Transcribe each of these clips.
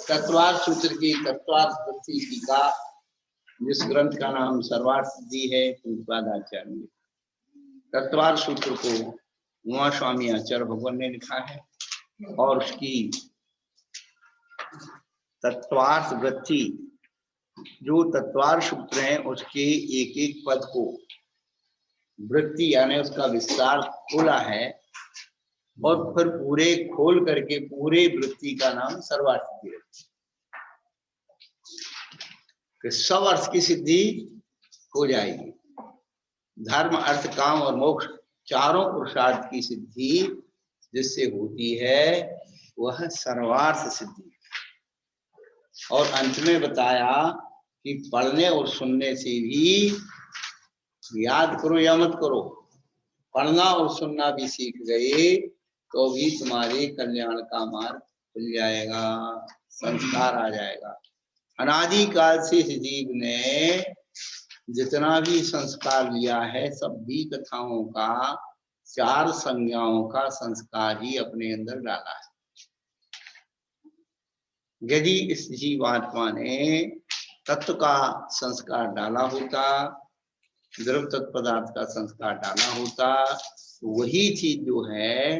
तत्वार्थ सूत्र की तत्वार्थ वृत्ति टीका, जिस ग्रंथ का नाम सर्वार्थ सिद्धि है, पूज्यपादाचार्य ने तत्वार्थ सूत्र को उमा स्वामी आचार्य भगवान ने लिखा है और उसकी तत्वार्थ वृत्ति, जो तत्वार्थ सूत्र है उसके एक एक पद को वृत्ति यानी उसका विस्तार खोला है और फिर पूरे खोल करके पूरे वृत्ति का नाम सर्वार्थ सिद्धि है। सब अर्थ की सिद्धि हो जाएगी। धर्म अर्थ काम और मोक्ष चारों पुरुषार्थ की सिद्धि जिससे होती है वह सर्वार्थ सिद्धि। और अंत में बताया कि पढ़ने और सुनने से भी, याद करो या मत करो, पढ़ना और सुनना भी सीख गए तो भी तुम्हारे कल्याण का मार्ग खुल जाएगा, संस्कार आ जाएगा। अनादि काल से इस जीव ने जितना भी संस्कार लिया है, सब भी कथाओं का, चार संज्ञाओं का संस्कार ही अपने अंदर डाला है। यदि इस जीवात्मा ने तत्व का संस्कार डाला होता, द्रव तत्पदार्थ का संस्कार डाला होता, तो वही चीज जो है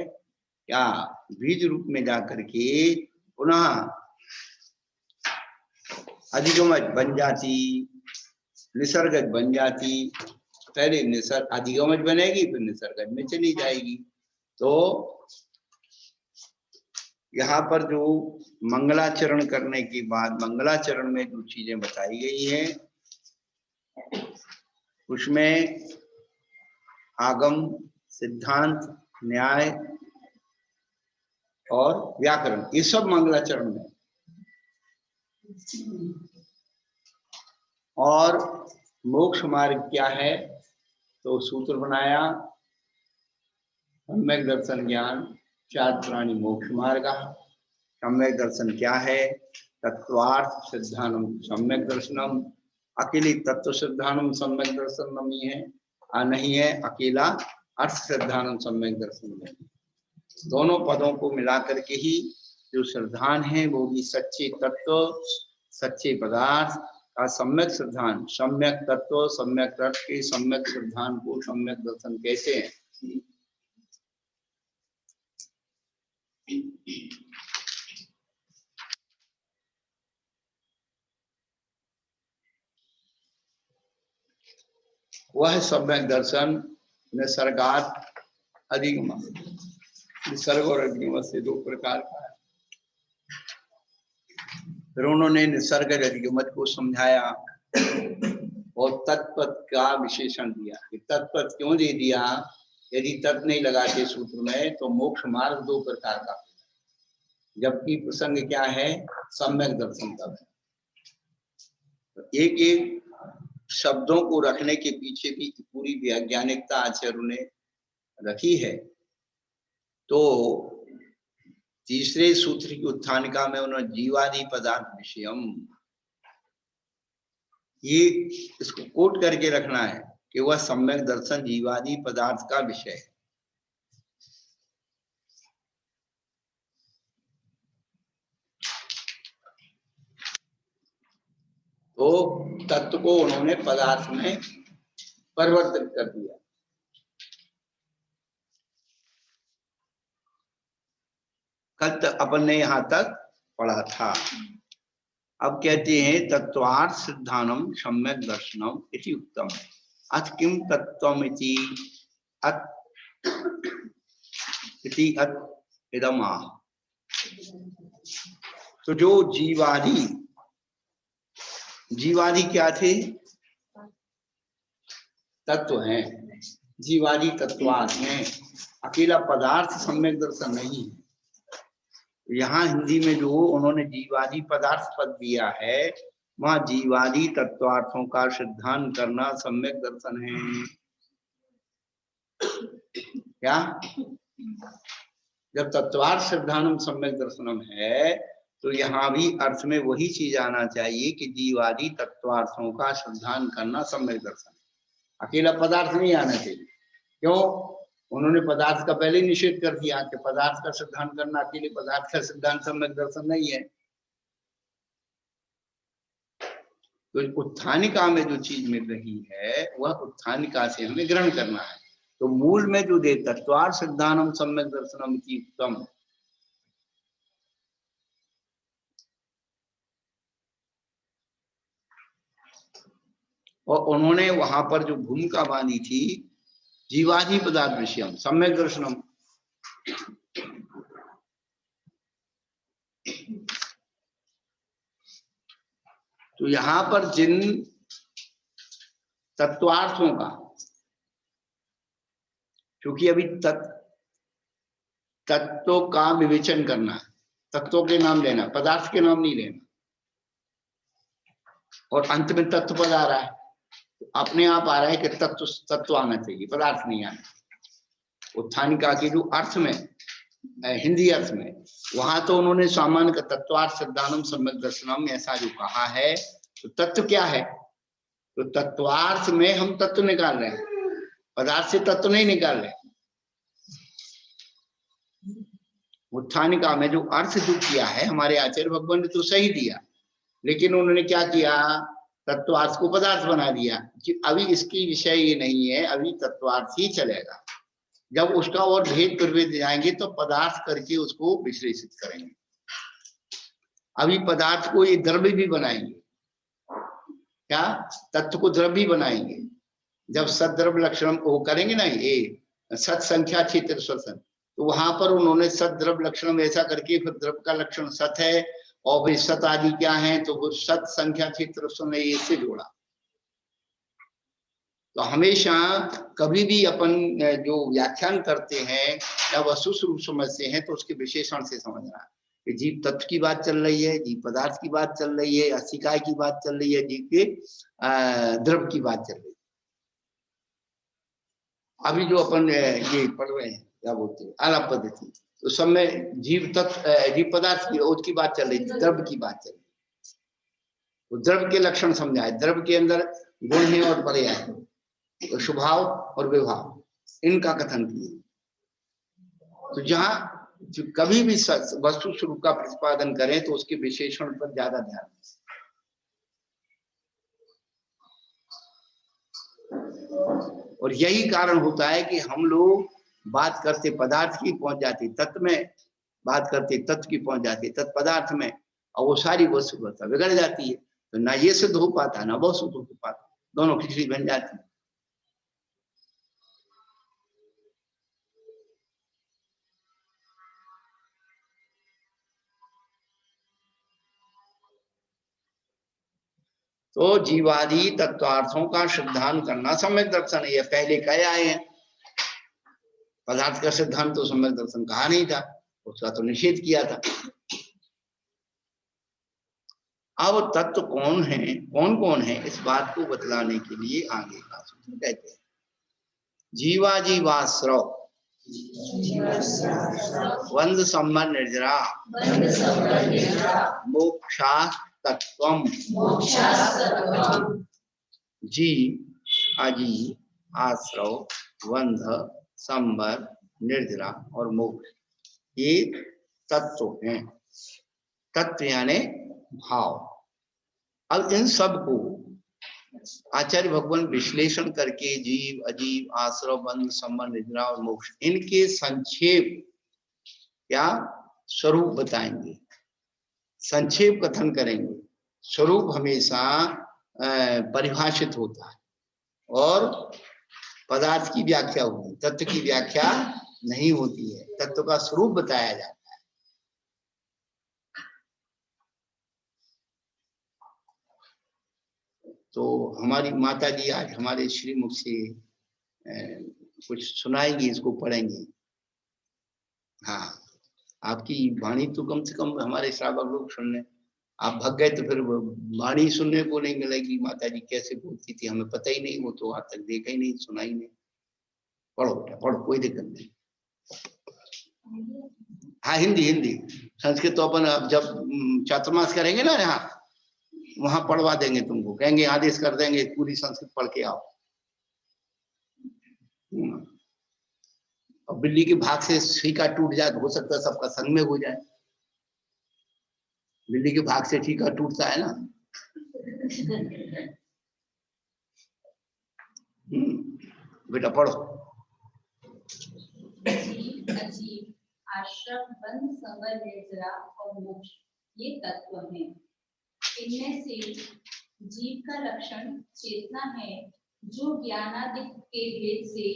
क्या बीज रूप में जाकर के पुनः अधिगमज बन जाती, निसर्गज बन जाती। पहले निसर्ग अधिगमज बनेगी, फिर निसर्गज में चली जाएगी। तो यहाँ पर जो मंगलाचरण करने के बाद, मंगलाचरण में जो चीजें बताई गई है उसमें आगम, सिद्धांत, न्याय और व्याकरण, ये सब मंगलाचरण में। और मोक्ष मार्ग क्या है, तो सूत्र बनाया सम्यक दर्शन ज्ञान चार प्राणी मोक्ष मार्ग। सम्यक दर्शन क्या है, तत्वार्थ सिद्धानम सम्यक दर्शनम, अकेली तत्व सिद्धानम सम्यक दर्शनम ही है, नहीं है अकेला अर्थ सिद्धानम सम्यक दर्शन है। दोनों पदों को मिलाकर के ही जो सिद्धांत है वो भी सच्चे तत्व, सच्चे पदार्थ का सम्यक सिद्धांत, सम्यक तत्व, सम्यक अर्थ के सम्यक सिद्धांत को सम्यक दर्शन कहते हैं। वह सम्यक दर्शन निसर्गात अधिगमत, निसर्ग और अधिगमत से दो प्रकार का है। फिर उन्होंने निसर्ग अधिगमत को समझाया और तत्पद का विशेषण दिया कि तत्पद क्यों दे दिया, यदि तत् नहीं लगाते सूत्र में तो मोक्ष मार्ग दो प्रकार का, जबकि प्रसंग क्या है, सम्यक दर्शन का है। तो एक एक शब्दों को रखने के पीछे भी पूरी वैज्ञानिकता आचार्यों ने रखी है। तो तीसरे सूत्र की उत्थानिका में उन्होंने जीवादि पदार्थ विषयम, ये इसको कोट करके रखना है कि वह सम्यक दर्शन जीवादि पदार्थ का विषय है। तो तत्व को उन्होंने पदार्थ में परिवर्तित कर दिया। कल अपन ने यहां तक पढ़ा था। अब कहते हैं तत्वार्थ सिद्धानम सम्यक दर्शनम इति उत्तम। अथ किम तत्वमिति इति इदम आह। तो जो जीवादि क्या थे, तत्व हैं, जीवादि तत्वार्थ हैं, अकेला पदार्थ सम्यक दर्शन नहीं है। यहाँ हिंदी में जो उन्होंने जीवादि पदार्थ पद दिया है, वहां जीवादि तत्वार्थों का सिद्धांत करना सम्यक दर्शन है। क्या? जब तत्वार्थ सिद्धांत सम्यक दर्शनम है तो यहाँ भी अर्थ में वही चीज आना चाहिए कि जीवादि तत्वार्थों का सिद्धांत करना सम्यक दर्शन, अकेला पदार्थ नहीं आना चाहिए। क्यों? उन्होंने पदार्थ का पहले ही निषेध कर दिया कि पदार्थ का सिद्धांत करना, अकेले पदार्थ का सिद्धांत सम्यक दर्शन नहीं है। तो उत्थानिका में जो चीज मिल रही है वह उत्थानिका से हमें ग्रहण करना है। तो मूल में जो दे तत्वार्थ सिद्धानम सम्यक दर्शनम की उत्तम, और उन्होंने वहां पर जो भूमिका बांधी थी जीवादि पदार्थ विषयम सम्यक दर्शनम, तो यहां पर जिन तत्वार्थों का, क्योंकि अभी तत्वों का विवेचन करना है, तत्वों के नाम लेना, पदार्थ के नाम नहीं लेना, और अंत में तत्व पद आ रहा है, तो अपने आप आ रहा है कि तत्व आना चाहिए, पदार्थ नहीं आना। उत्थानिका के जो अर्थ में, हिंदी अर्थ में, वहां तो उन्होंने सामान्य का तत्वार्थ सिद्धानम सम्यक दर्शनम ऐसा जो कहा है, तो तत्व क्या है? तो तत्वार्थ में हम तत्व निकाल रहे हैं, पदार्थ से तत्व नहीं निकाल रहे। उत्थानिका में जो अर्थ जो किया है हमारे आचार्य भगवान ने तो सही दिया, लेकिन उन्होंने क्या किया, तत्वार्थ को पदार्थ बना दिया कि अभी इसकी विषय ये नहीं है, अभी तत्वार्थ ही चलेगा। जब उसका और भेद प्रभेद जाएंगे तो पदार्थ करके उसको विश्लेषित करेंगे। अभी पदार्थ को ये द्रव्य भी बनाएंगे, क्या तत्व को द्रव्य भी बनाएंगे। जब सद्रव्य लक्षण को करेंगे ना, ये सत संख्या क्षेत्र स्वसन, तो वहां पर उन्होंने सद्रव्य लक्षण ऐसा करके फिर द्रव्य का लक्षण सत है और फिर सत आदि क्या है, तो वो सत संख्या क्षेत्र स्वसन इससे जोड़ा। तो हमेशा कभी भी अपन जो व्याख्यान करते हैं या वस्तु स्वरूप समझते हैं तो उसके विशेषण से समझना है कि जीव तत्व की बात चल रही है, जीव पदार्थ की बात चल रही है, असिकाय की बात चल रही है, जीव के द्रव्य की बात चल रही है। अभी जो अपन ये पढ़ रहे हैं क्या बोलते हैं आलाप पद्धति, तो सब में जीव तत्व जीव पदार्थ की उसकी बात चल रही है, द्रव्य की बात चल रही है। तो द्रव्य के लक्षण समझाए, द्रव्य के अंदर गुण है और पर्याय है, तो स्वभाव और विभाव इनका कथन किया। तो जहां जो कभी भी वस्तु स्वरूप का प्रतिपादन करें तो उसके विशेषण पर ज्यादा ध्यान दें। और यही कारण होता है कि हम लोग बात करते पदार्थ की पहुंच जाती तत्व में, बात करते तत्व की पहुंच जाती तत्पदार्थ में, और वो सारी वस्तु बिगड़ जाती है। तो ना ये सिद्ध हो पाता ना वो सिद्ध हो पाता, दोनों खिचड़ी बन जाती है। तो जीवादि तत्वार्थों का सिद्धांत करना सम्यक दर्शन है, ये पहले कहे आए हैं। पदार्थ का सिद्धांत तो सम्यक दर्शन कहा नहीं था, उसका तो निषेध किया था। अब तत्व कौन है, कौन कौन है, इस बात को बतलाने के लिए आगे का सूत्र कहते हैं जीवा जीवाश्रव वंद सम्मर निर्जरा मोक्षा तत्वम जी अजी आश्रव वंध संबर निर्जरा और मोक्ष, ये तत्व हैं। तत्व यानी भाव। अब इन सब को आचार्य भगवान विश्लेषण करके जीव अजीव आश्रव बंध संबंध निद्रा और मोक्ष इनके संक्षेप या स्वरूप बताएंगे, संक्षेप कथन करेंगे। स्वरूप हमेशा परिभाषित होता है और पदार्थ की व्याख्या होती है, तत्व की व्याख्या नहीं होती है, तत्व का स्वरूप बताया जाता है। तो हमारी माता जी आज हमारे श्रीमुख से कुछ सुनाएंगी, इसको पढ़ेंगे। हाँ, आपकी वाणी तो कम से कम हमारे श्रावक लोग सुनने, आप भग गए तो फिर वाणी सुनने को नहीं मिलेगी। माता जी कैसे बोलती थी हमें पता ही नहीं, वो तो आज तक देखा ही नहीं, सुना ही नहीं। पढ़ो बेटा पढ़ो, कोई दिक्कत नहीं। हाँ हिंदी हिंदी, संस्कृत तो अपन अब जब चातुर्मास करेंगे ना यहाँ, वहां पढ़वा देंगे तुमको, कहेंगे आदेश कर देंगे पूरी संस्कृत पढ़ के आओ। और बिल्ली के भाग से ठीका टूट जाए तो हो सकता है सबका संग में हो जाए। बिल्ली के भाग से ठीका टूटता है ना, बेटा पढ़ो। जीव, अजीव, आश्रम, बंध, संवर, निर्जरा और मोक्ष ये तत्व हैं। इनमें से जीव का लक्षण चेतना है, जो ज्ञानादि के भेद से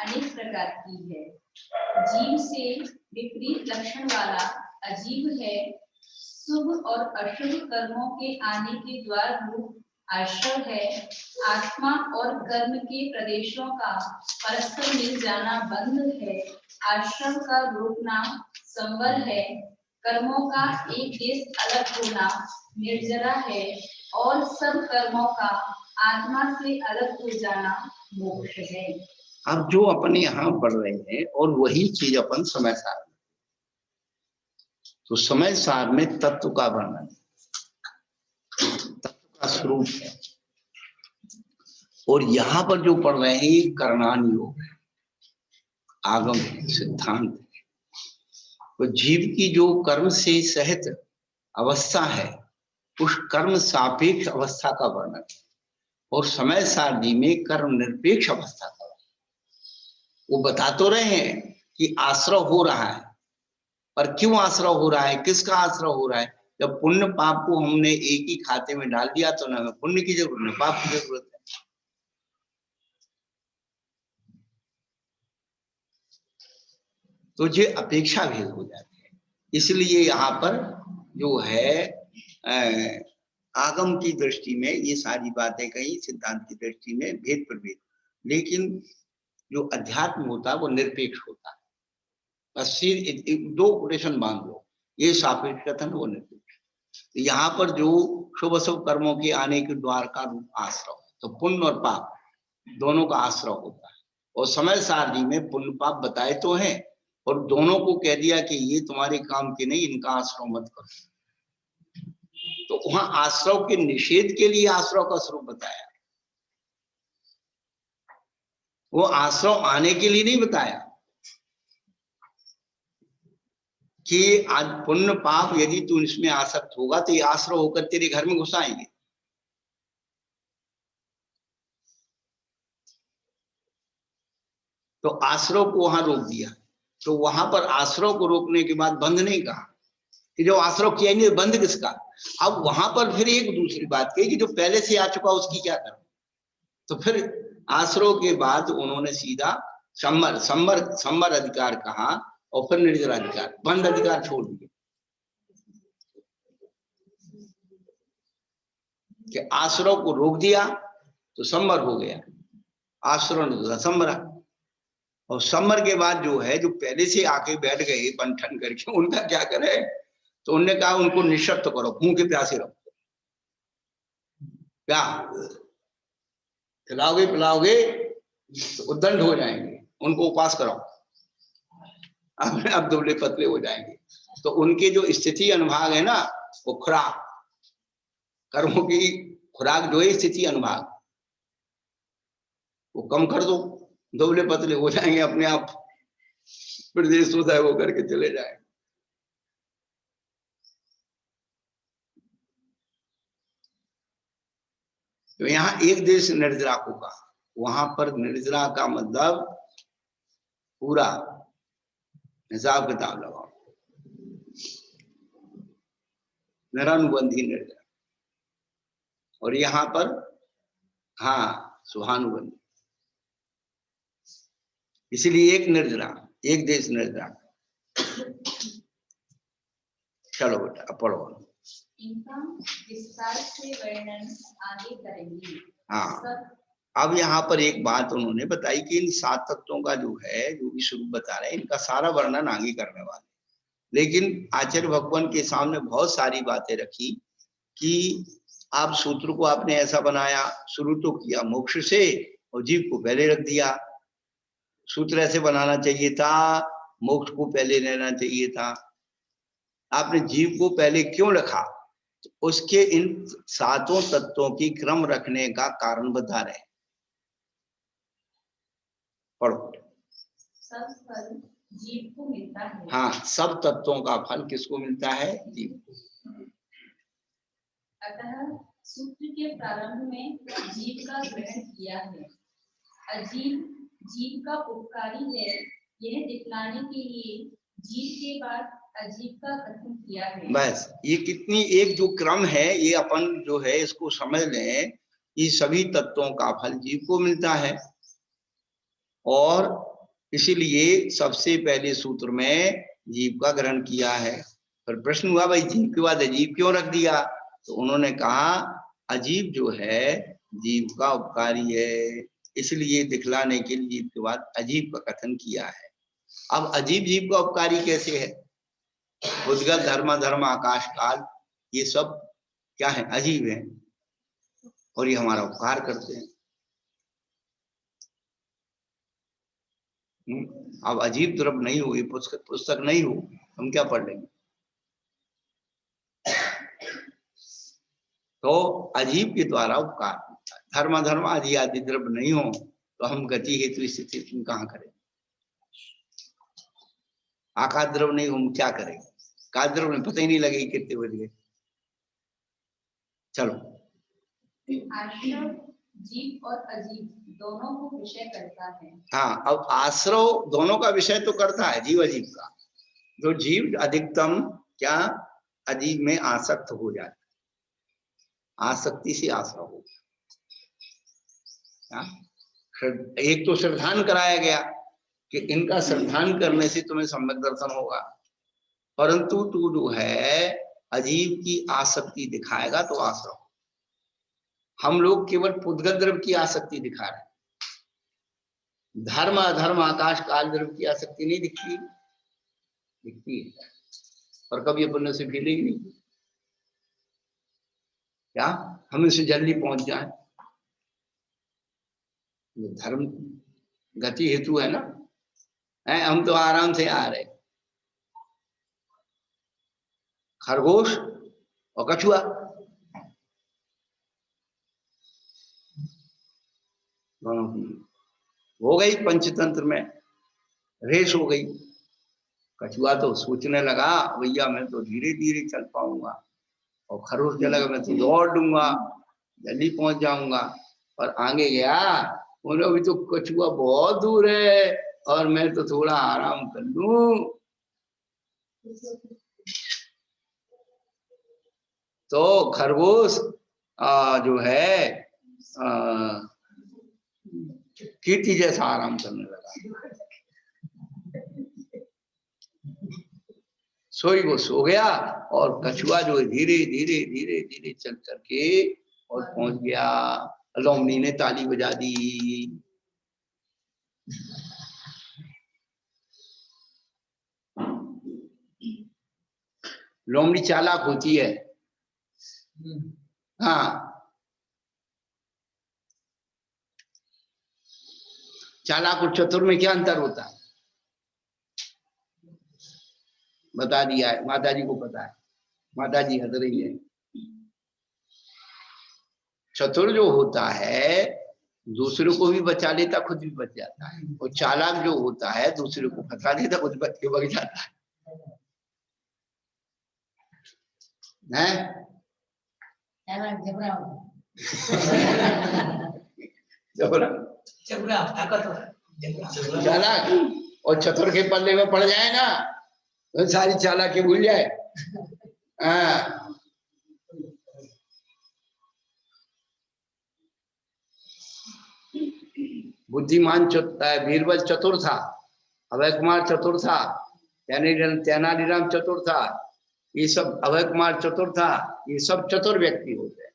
अनेक प्रकार की है। जीव से विपरीत लक्षण वाला अजीव है, शुभ और अशुभ कर्मों के आने के द्वार रूप आश्रव है। आत्मा और कर्म के प्रदेशों का परस्पर मिल जाना बंध है। आश्रम का रोकना संवर है। कर्मों का एक देश अलग होना निर्जरा है और सब कर्मों का आत्मा से अलग हो जाना मोक्ष है। अब जो अपने यहाँ पढ़ रहे हैं और वही चीज अपन समय सार में, तो समय सार में तत्व का वर्णन, तत्व का स्वरूप है। और यहाँ पर जो पढ़ रहे हैं ये कर्णान योग है, आगम सिद्धांत है। तो जीव की जो कर्म से सहित अवस्था है, उस कर्म सापेक्ष अवस्था का वर्णन, और समय सारणी में कर्म निरपेक्ष अवस्था का वर्णन। वो बता तो रहे हैं कि आश्रय हो रहा है, पर क्यों आश्रय हो रहा है, किसका आश्रय हो रहा है? जब पुण्य पाप को हमने एक ही खाते में डाल दिया तो ना हमें पुण्य की जरूरत, न पाप की जरूरत है। तो ये अपेक्षा भेद हो जाते हैं। इसलिए यहाँ पर जो है आगम की दृष्टि में ये सारी बातें कही, सिद्धांत की दृष्टि में भेद प्रभेद, लेकिन जो अध्यात्म होता है वो निरपेक्ष होता है। बस दो कोटेशन बांध लो, ये सापेक्ष कथन, वो निरपेक्ष। तो यहाँ पर जो शुभ अशुभ कर्मों के आने के द्वार का रूप आश्रय, तो पुण्य और पाप दोनों का आश्रय होता है। और समय सारणी में पुण्य पाप बताए तो हैं, और दोनों को कह दिया कि ये तुम्हारे काम के नहीं, इनका आश्रय मत करो। तो वहां आश्रय के निषेध के लिए आश्रय का स्वरूप बताया, वो आश्रय आने के लिए नहीं बताया कि आज पुण्य पाप यदि तू इसमें आसक्त होगा तो ये आश्रय होकर तेरे घर में घुस आएंगे। तो आश्रय को वहां रोक दिया। तो वहां पर आश्रय को रोकने के बाद बंध नहीं कहा कि जो आश्रय किया नहीं, बंध किसका? अब वहां पर फिर एक दूसरी बात कही कि जो पहले से आ चुका उसकी क्या करो। तो फिर आश्रय के बाद उन्होंने सीधा संवर अधिकार कहा, और फिर निर्जरा अधिकार, बंध अधिकार छोड़ दिए कि आश्रय को रोक दिया तो संवर हो गया, आश्रय ने संवरा। और समर के बाद जो है, जो पहले से आके बैठ गए बंठन करके, उनका क्या करे? तो उन्होंने कहा उनको निःशक्त करो, भूखे प्यासे रहो। क्या खिलाओगे पिलाओगे तो उद्दंड हो जाएंगे, उनको उपास कराओ, अब दुबले पतले हो जाएंगे। तो उनके जो स्थिति अनुभाग है ना, वो खुराक, कर्मों की खुराक जो है स्थिति अनुभाग, वो कम कर दो, दुबले पतले हो जाएंगे अपने आप, प्रदेश उदय वो करके चले जाएंगे। तो यहाँ एक देश निर्जरा को कहा, वहां पर निर्जरा का मतलब पूरा हिसाब किताब लगाओ, निरानुबंधी निर्जरा। और यहाँ पर हाँ शुभानुबंधी, इसलिए एक निर्जरा, एक देश निर्जरा। चलो बेटा अब पढ़ो। इनका विस्तार से वर्णन आगे करेंगे। हाँ, अब यहाँ पर एक बात उन्होंने बताई कि इन 7 तत्वों का जो है, जो भी स्वरूप बता रहे हैं, इनका सारा वर्णन आगे करने वाले। लेकिन आचार्य भगवान के सामने बहुत सारी बातें रखी कि आप सूत्र को आपने ऐसा बनाया, शुरू तो किया मोक्ष से और जीव को पहले रख दिया। सूत्र ऐसे बनाना चाहिए था, मोक्ष को पहले लेना चाहिए था। आपने जीव को पहले क्यों रखा? तो उसके इन 7 तत्वों की क्रम रखने का कारण बता रहे। पढ़ो। सब फल जीव को मिलता है। हाँ, सब तत्वों का फल किसको मिलता है? जीव को। अतः सूत्र के प्रारंभ में जीव का ग्रहण किया है। अजीव जीव का उपकारी है, यह दिखलाने के लिए जीव के बाद अजीब का कथन किया है। बस ये कितनी एक जो क्रम है, ये अपन जो है इसको समझ लें, ये सभी तत्वों का फल जीव को मिलता है। और इसीलिए सबसे पहले सूत्र में जीव का ग्रहण किया है। पर प्रश्न हुआ भाई जीव के बाद अजीब क्यों रख दिया? तो उन्होंने कहा अजीब जो है जीव का उपकारी है, इसलिए दिखलाने के लिए जीव के बाद अजीब का कथन किया है। अब अजीब जीव का उपकारी कैसे है? उद्गत धर्म धर्म आकाश काल ये सब क्या है? अजीब है, और ये हमारा उपकार करते हैं। अब अजीब द्रव्य नहीं हो, ये पुस्तक नहीं हो, हम क्या पढ़ लेंगे? तो अजीब के द्वारा उपकार, धर्म धर्म आदि आदि द्रव्य नहीं हो तो हम गति हेतु स्थिति कहाँ करें? आकाश द्रव्य नहीं हो, हम क्या करेंगे? काश द्रव्य में पता ही नहीं लगेगी कितने बज गए। चलो, आश्रव जीव और अजीब दोनों को विषय करता है। हाँ, अब आश्रव दोनों का विषय तो करता है, जीव अजीब का। जो जीव अधिकतम क्या अजीब में आसक्त हो जाता है, आसक्ति से आश्रव हो। एक तो श्रद्धान कराया गया कि इनका श्रद्धान करने से तुम्हें सम्यक दर्शन होगा, परंतु तू जो है अजीब की आसक्ति दिखाएगा तो आश्रव। हम लोग केवल पुद्गत द्रव्य की आसक्ति दिखा रहे हैं, धर्म अधर्म आकाश काल द्रव्य की आसक्ति नहीं दिखती, दिखती है, और कभी अपन से फीलिंग नहीं क्या हम इससे जल्दी पहुंच जाए। धर्म गति हेतु है ना, है हम तो आराम से आ रहे। खरगोश और कछुआ दोनों की हो गई पंचतंत्र में रेस हो गई। कछुआ तो सोचने लगा भैया मैं तो धीरे धीरे चल पाऊंगा, और खरगोश क्या लगा मैं तो दौड़ दूंगा, जल्दी पहुंच जाऊंगा। और आगे गया, बोलो अभी तो कछुआ बहुत दूर है और मैं तो थोड़ा आराम कर लूं। तो खरगोश जो है कीर्ति जैसा आराम करने लगा, सोई वो सो गया, और कछुआ जो है धीरे धीरे धीरे धीरे चल करके और पहुंच गया। लोमड़ी ने ताली बजा दी। लोमड़ी चालाक होती है। हाँ, चालाक और चतुर में क्या अंतर होता है बता दिया है, माता जी को पता है, माता जी हंस रही है। चतुर जो होता है दूसरों को भी बचा लेता, खुद भी बच जाता है, और चालाक जो होता है दूसरों को फंसा देता, खुद बच के बच जाता है। चालाक और चतुर के पल्ले में पड़ जाए ना तो सारी चालाकी भूल जाए। बुद्धिमान बीरबल चतुर था, अभय कुमार चतुर था, तेनालीराम चतुर था, ये सब अभय कुमार चतुर था, ये सब चतुर व्यक्ति होते हैं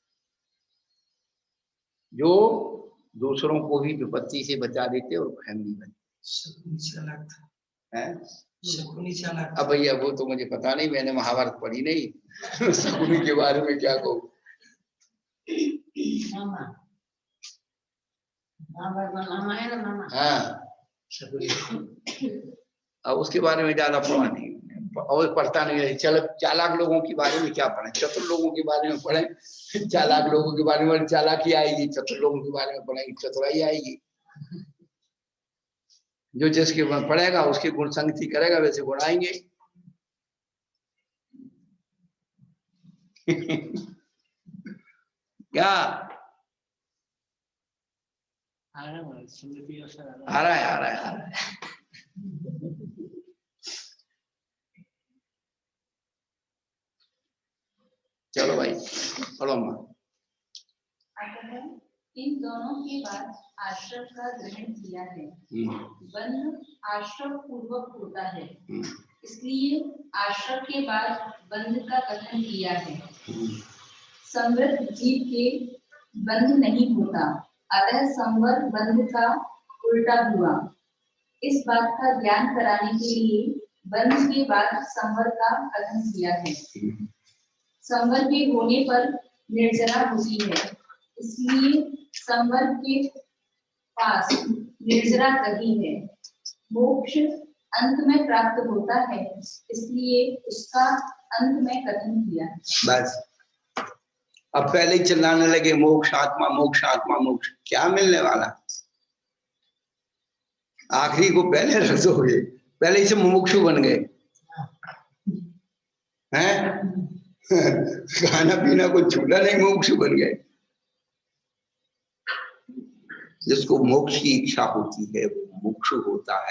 जो दूसरों को भी विपत्ति से बचा देते और फैमिली बनते। अब भैया वो तो मुझे पता नहीं, मैंने महाभारत पढ़ी नहीं शकुनी के बारे में क्या कहूँ। हाँ, अब उसके बारे में ज्यादा पढ़ा नहीं और पढ़ता नहीं है। चलो चालाक लोगों के बारे में क्या पढ़े, चतुर लोगों के बारे में पढ़े। चालाक लोगों के बारे में चालाकी आएगी, चतुर लोगों के बारे में पढ़ेंगे चतुराई आएगी। जो जिसके पढ़ेगा उसके गुण संगति करेगा वैसे गुण आएंगे। क्या आ रहा है स्मृति अवसर आ रहा आ रहा है आ रहा है आ रहा है। चलो भाई पढ़ो माँ। अतः इन दोनों के बाद आश्रम का ग्रहण किया है। बंध आश्रम पूर्वक होता है, इसलिए आश्रम के बाद बंध का कथन किया है। संवृत जीव के बंध नहीं होता, अतः संवर बंध का उल्टा हुआ। इस बात का ज्ञान कराने के लिए बंध के बाद संवर का कथन किया है। संवर के होने पर निर्जरा होती है, इसलिए संवर के पास निर्जरा कही है। मोक्ष अंत में प्राप्त होता है, इसलिए उसका अंत में कथन किया। बस अब पहले ही चिल्लाने लगे मोक्ष आत्मा मोक्ष आत्मा मोक्ष, क्या मिलने वाला? आखिरी को पहले रस हो गए, पहले ही से मुमुक्षु बन गए हैं। खाना पीना को छूटा नहीं, मुमुक्षु बन गए। जिसको मोक्ष की इच्छा होती है वो मुमुक्षु होता है।